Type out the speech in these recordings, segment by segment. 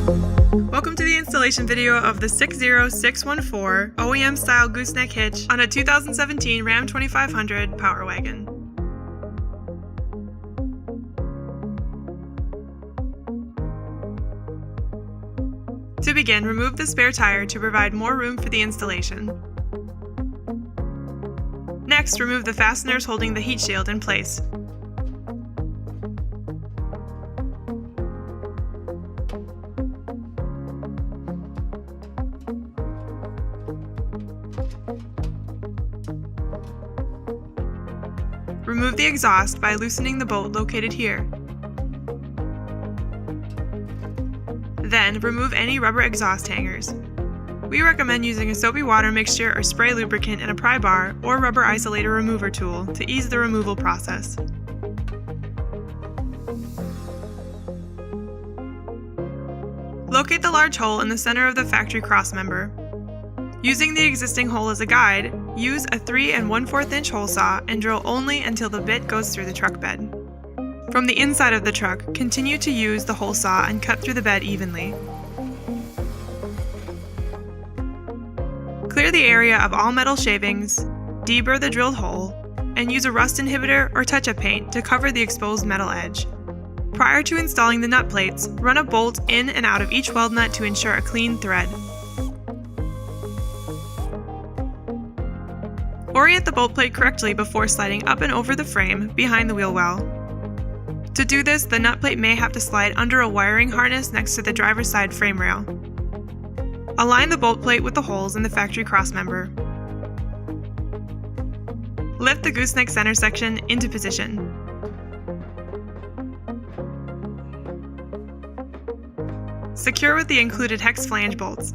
Welcome to the installation video of the 60614 OEM-style Gooseneck Hitch on a 2017 Ram 2500 Power Wagon. To begin, remove the spare tire to provide more room for the installation. Next, remove the fasteners holding the heat shield in place. Remove the exhaust by loosening the bolt located here. Then, remove any rubber exhaust hangers. We recommend using a soapy water mixture or spray lubricant in a pry bar or rubber isolator remover tool to ease the removal process. Locate the large hole in the center of the factory crossmember. Using the existing hole as a guide, use a 3 1/4 inch hole saw and drill only until the bit goes through the truck bed. From the inside of the truck, continue to use the hole saw and cut through the bed evenly. Clear the area of all metal shavings, deburr the drilled hole, and use a rust inhibitor or touch-up paint to cover the exposed metal edge. Prior to installing the nut plates, run a bolt in and out of each weld nut to ensure a clean thread. Orient the bolt plate correctly before sliding up and over the frame behind the wheel well. To do this, the nut plate may have to slide under a wiring harness next to the driver's side frame rail. Align the bolt plate with the holes in the factory crossmember. Lift the gooseneck center section into position. Secure with the included hex flange bolts.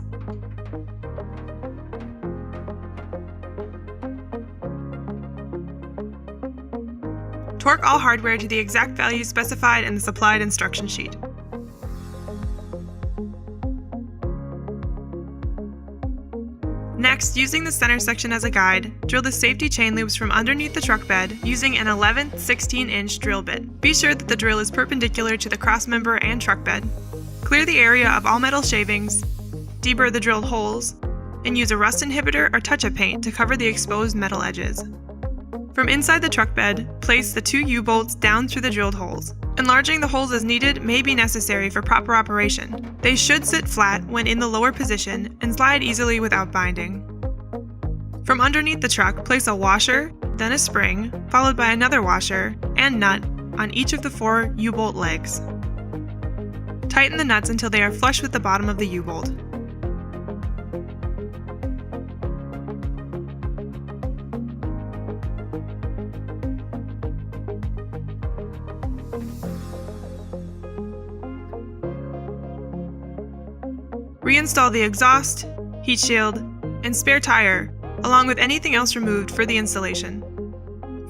Torque all hardware to the exact value specified in the supplied instruction sheet. Next, using the center section as a guide, drill the safety chain loops from underneath the truck bed using an 11th 16-inch drill bit. Be sure that the drill is perpendicular to the crossmember and truck bed. Clear the area of all metal shavings, deburr the drilled holes, and use a rust inhibitor or touch-up paint to cover the exposed metal edges. From inside the truck bed, place the 2 U-bolts down through the drilled holes. Enlarging the holes as needed may be necessary for proper operation. They should sit flat when in the lower position and slide easily without binding. From underneath the truck, place a washer, then a spring, followed by another washer and nut on each of the 4 U-bolt legs. Tighten the nuts until they are flush with the bottom of the U-bolt. Reinstall the exhaust, heat shield, and spare tire, along with anything else removed for the installation.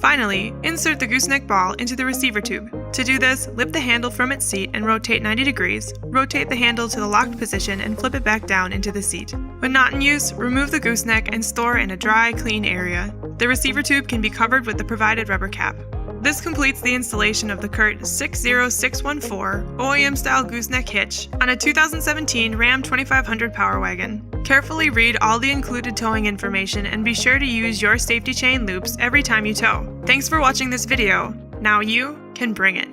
Finally, insert the gooseneck ball into the receiver tube. To do this, lift the handle from its seat and rotate 90 degrees, rotate the handle to the locked position and flip it back down into the seat. When not in use, remove the gooseneck and store in a dry, clean area. The receiver tube can be covered with the provided rubber cap. This completes the installation of the CURT 60614 OEM-style Gooseneck Hitch on a 2017 Ram 2500 Power Wagon. Carefully read all the included towing information and be sure to use your safety chain loops every time you tow. Thanks for watching this video. Now you can bring it.